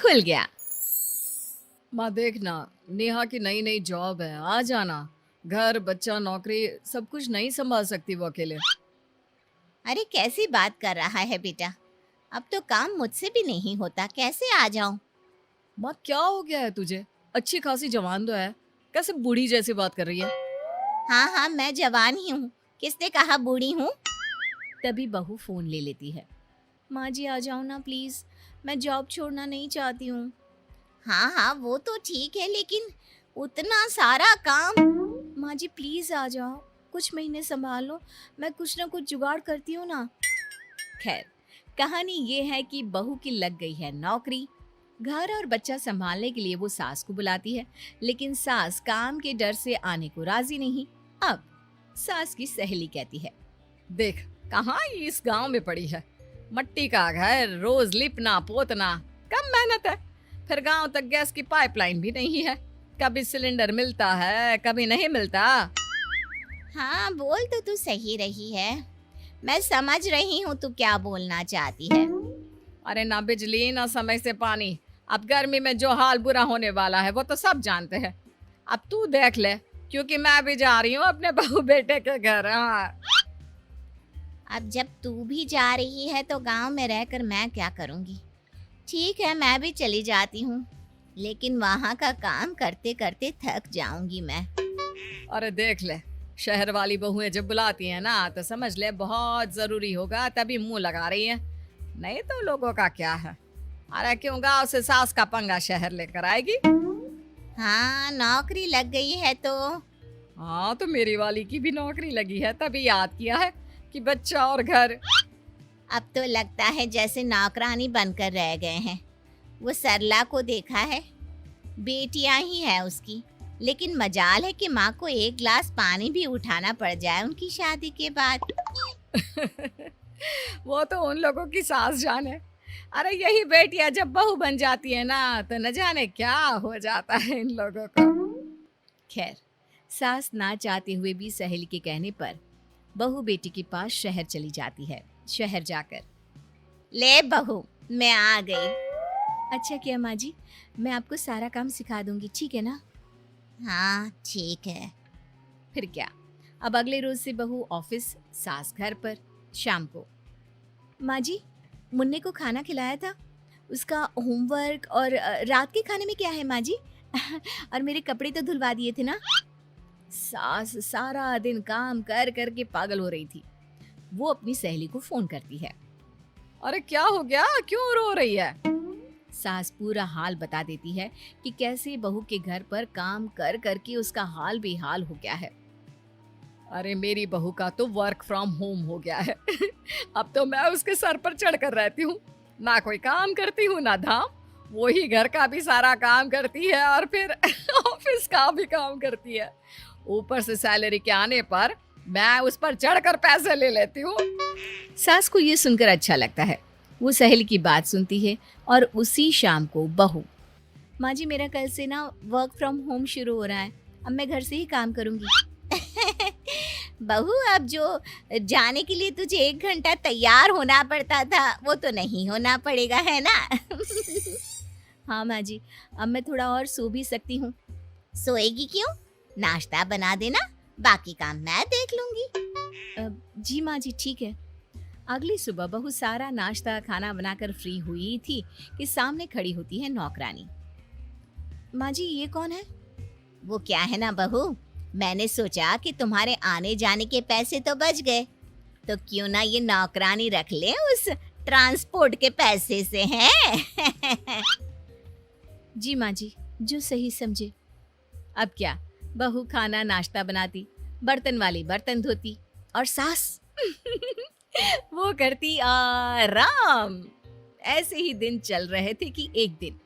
खुल गया। माँ देखना, नेहा की नई नई जॉब है, आ जाना। घर बच्चा नौकरी सब कुछ नहीं संभाल सकती वो अकेले। अरे कैसी बात कर रहा है बेटा, अब तो काम मुझसे भी नहीं होता, कैसे आ जाऊं? माँ क्या हो गया है तुझे? अच्छी खासी जवान तो है, कैसे बूढ़ी जैसी बात कर रही है? हाँ हाँ, मैं जवान ही हूँ, किसने कहा बूढ़ी हूँ? तभी बहू फोन ले लेती है। माँ जी आ जाओ ना प्लीज, मैं जॉब छोड़ना नहीं चाहती हूँ। हाँ हाँ वो तो ठीक है, लेकिन उतना सारा काम। माँ जी प्लीज आ जाओ, कुछ महीने संभाल लो, मैं कुछ ना कुछ जुगाड़ करती हूँ ना। खैर, कहानी ये है कि बहू की लग गई है नौकरी। घर और बच्चा संभालने के लिए वो सास को बुलाती है, लेकिन सास काम के डर से आने को राजी नहीं। अब सास की सहेली कहती है, देख, कहाँ ये इस गांव में पड़ी है। मट्टी का घर, रोज लिपना पोतना, कम मेहनत है। फिर गांव तक गैस की पाइपलाइन भी नहीं है। कभी सिलेंडर मिलता है, कभी नहीं मिलता। हाँ बोल तो तू सही रही है, मैं समझ रही हूँ तू क्या बोलना चाहती है। अरे ना बिजली ना समय से पानी। अब गर्मी में जो हाल बुरा होने वाला है वो तो सब जानते हैं। अब तू देख ले, क्योंकि मैं भी जा रही हूँ अपने बहू बेटे के घर। हाँ, अब जब तू भी जा रही है तो गांव में रहकर मैं क्या करूँगी? ठीक है, मैं भी चली जाती हूँ, लेकिन वहाँ का काम करते करते थक जाऊंगी मैं। अरे देख ले, शहर वाली बहुएं जब बुलाती हैं ना तो समझ ले बहुत जरूरी होगा, तभी मुंह लगा रही हैं। नहीं तो लोगों का क्या है। अरे क्यों गांव से सास का पंगा शहर लेकर आएगी? हाँ नौकरी लग गई है तो। हाँ तो मेरी वाली की भी नौकरी लगी है, तभी याद किया है कि बच्चा और घर। अब तो लगता है जैसे नौकरानी बनकर रह गए हैं। वो सरला को देखा है, बेटियां ही है उसकी, लेकिन मजाल है कि माँ को एक गिलास पानी भी उठाना पड़ जाए उनकी शादी के बाद। वो तो उन लोगों की सास जान है। अरे यही बेटियां जब बहू बन जाती है ना तो न जाने क्या हो जाता है इन लोगों को। खैर, सास ना चाहते हुए भी सहेली के कहने पर बहू बेटी के पास शहर चली जाती है। शहर जाकर, ले बहू मैं आ गई। अच्छा किया माँ जी, मैं आपको सारा काम सिखा दूंगी, ठीक है ना? हाँ ठीक है। फिर क्या, अब अगले रोज से बहू ऑफिस, सास घर पर। शाम को, माँ जी मुन्ने को खाना खिलाया था, उसका होमवर्क और रात के खाने में क्या है माँ जी? और मेरे कपड़े तो धुलवा दिए थे ना? सास सारा दिन काम कर कर के पागल हो रही थी। वो अपनी सहेली को फोन करती है। अरे क्या हो गया, क्यों रो रही है? सास पूरा हाल बता देती है कि कैसे बहू के घर पर काम कर करके उसका हाल बेहाल हो गया है। अरे मेरी बहू का तो वर्क फ्रॉम होम हो गया है। अब तो मैं उसके सर पर चढ़कर रहती हूँ, ना कोई काम करती हूँ ना धाम। वो ही घर का भी सारा काम करती है और फिर ऑफिस का भी काम करती है। ऊपर से सैलरी के आने पर मैं उस पर चढ़कर पैसे ले लेती हूँ। सास को ये सुनकर अच्छा लगता है। वो सहेली की बात सुनती है और उसी शाम को बहू, माँ जी मेरा कल से ना वर्क फ्रॉम होम शुरू हो रहा है, अब मैं घर से ही काम करूंगी। बहू अब जो जाने के लिए तुझे 1 घंटा तैयार होना पड़ता था वो तो नहीं होना पड़ेगा, है ना? हाँ माँ जी, अब मैं थोड़ा और सो भी सकती हूँ। सोएगी क्यों? नाश्ता बना देना, बाकी काम मैं देख लूंगी। जी माँ जी ठीक है। अगली सुबह बहू सारा नाश्ता खाना बनाकर फ्री हुई थी कि सामने खड़ी होती है नौकरानी। माँ जी ये कौन है? वो क्या है ना बहू, मैंने सोचा कि तुम्हारे आने जाने के पैसे तो बच गए, तो क्यों ना ये नौकरानी रख ले उस ट्रांसपोर्ट के पैसे से, हैं? जी माँ जी, जो सही समझे। अब क्या, बहू खाना नाश्ता बनाती, बर्तन वाली बर्तन धोती और सास वो करती आराम। ऐसे ही दिन चल रहे थे कि एक दिन,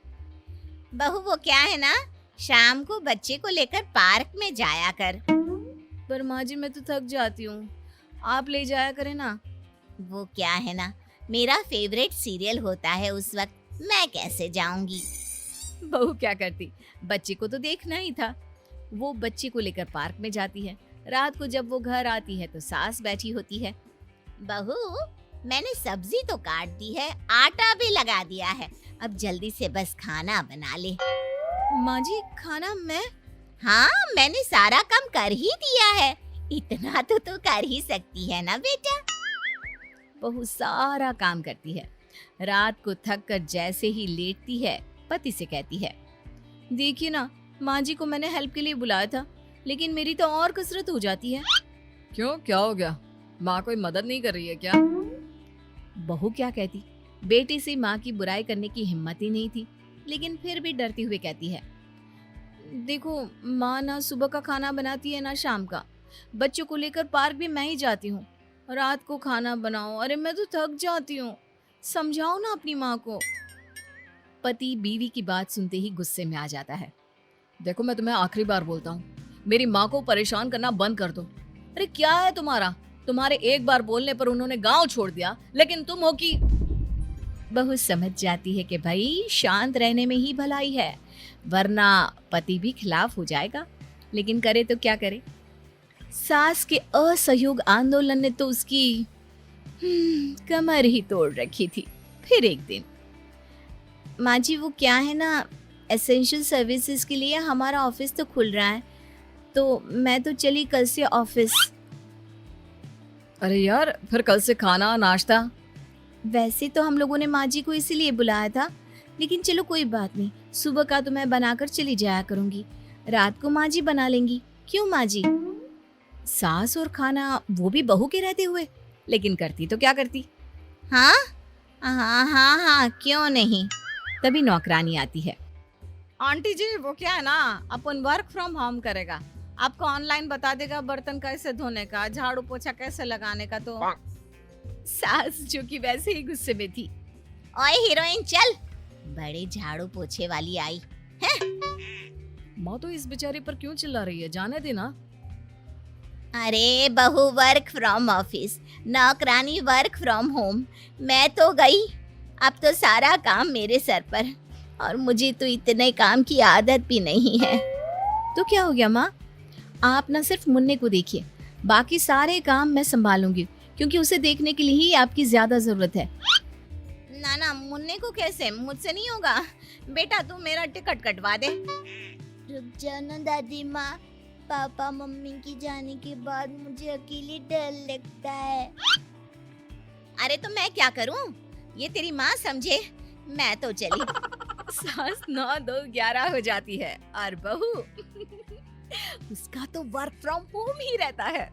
बहू वो क्या है ना, शाम को बच्चे को लेकर पार्क में जाया कर। पर माँ जी मैं तो थक जाती हूँ, आप ले जाया करें ना। वो क्या है ना, मेरा फेवरेट सीरियल होता है उस वक्त, मैं कैसे जाऊंगी? बहू क्या करती, बच्चे को तो देखना ही था। वो बच्चे को लेकर पार्क में जाती है। रात को जब वो घर आती है तो सास बैठी होती है। बहू मैंने सब्जी तो काट दी है, आटा भी लगा दिया है, अब जल्दी से बस खाना बना ले। माँ जी खाना मैं? हाँ, मैंने सारा काम कर ही दिया है। इतना तो तू कर ही सकती है ना बेटा। बहू सारा काम करती है। रात को थक कर जैसे ही लेटती है, पति से कहती है, देखिए ना, माँ जी को मैंने हेल्प के लिए बुलाया था, लेकिन मेरी तो और कसरत हो जाती है। क्यों, क्या हो गया? माँ कोई मदद नहीं कर रही है क्या? बहू क्या कहती, बेटे से माँ की बुराई करने की हिम्मत ही नहीं थी, लेकिन फिर भी डरती हुए कहती है, देखो माँ ना सुबह का खाना बनाती है ना शाम का। बच्चों को लेकर पार्क भी मैं ही जाती हूँ। रात को खाना बनाओ, अरे मैं तो थक जाती हूँ। समझाओ ना अपनी माँ को। पति बीवी की बात सुनते ही गुस्से में आ जाता है। देखो, मैं तुम्हें आखिरी बार बोलता हूँ, मेरी माँ को परेशान करना बंद कर दो। अरे क्या है तुम्हारा? तुम्हारे एक बार बोलने पर उन्होंने गांव छोड़ दिया, लेकिन तुम हो कि। बहू समझ जाती है कि भाई शांत रहने में ही भलाई है, वरना पति भी खिलाफ हो जाएगा। लेकिन करे तो क्या करे। सास के असहयोग आंदोलन ने तो उसकी कमर ही तोड़ रखी थी। फिर एक दिन, माँ जी वो क्या है ना, एसेंशियल सर्विसेज के लिए हमारा ऑफिस तो खुल रहा है, तो मैं तो चली कल से ऑफिस। अरे यार, फिर कल से खाना नाश्ता? वैसे तो हम लोगों ने माँ जी को इसीलिए बुलाया था, लेकिन चलो कोई बात नहीं, सुबह का तो मैं बनाकर चली जाया करूंगी, रात को माँ जी बना लेंगी। क्यों माँ जी? सास और खाना, वो भी बहू के रहते हुए। लेकिन करती तो क्या करती। हाँ हाँ हाँ हाँ, क्यों नहीं। तभी नौकरानी आती है। आंटी जी, वो क्या है ना, अपन वर्क फ्रॉम होम करेगा, आपको ऑनलाइन बता देगा बर्तन कैसे धोने का, झाड़ू पोछा कैसे लगाने का। तो सास जो कि वैसे ही गुस्से में थी, ओए हीरोइन चल, बड़े झाड़ू पोछे वाली आई है। माँ तो इस बेचारी पर क्यों चिल्ला रही है, जाने देना। अरे बहू वर्क फ्रॉम ऑफिस, नौकरानी वर्क फ्रॉम होम। मैं तो गई, अब तो सारा काम मेरे सर पर, और मुझे तो इतने काम की आदत भी नहीं है। तो क्या हो गया माँ, आप ना सिर्फ मुन्ने को देखिए, बाकी सारे काम मैं संभालूंगी, क्योंकि उसे देखने के लिए ही आपकी ज्यादा जरूरत है। ना ना, मुन्ने को कैसे, मुझसे नहीं होगा। बेटा तू मेरा टिकट कटवा दे। रुक जाओ ना दादी माँ, पापा मम्मी की जाने के बाद मुझे अकेले डर लगता है। अरे तो मैं क्या करूं, ये तेरी माँ समझे। मैं तो चली। सास 9-2-11 हो जाती है और बहू उसका तो वर्क फ्रॉम होम ही रहता है।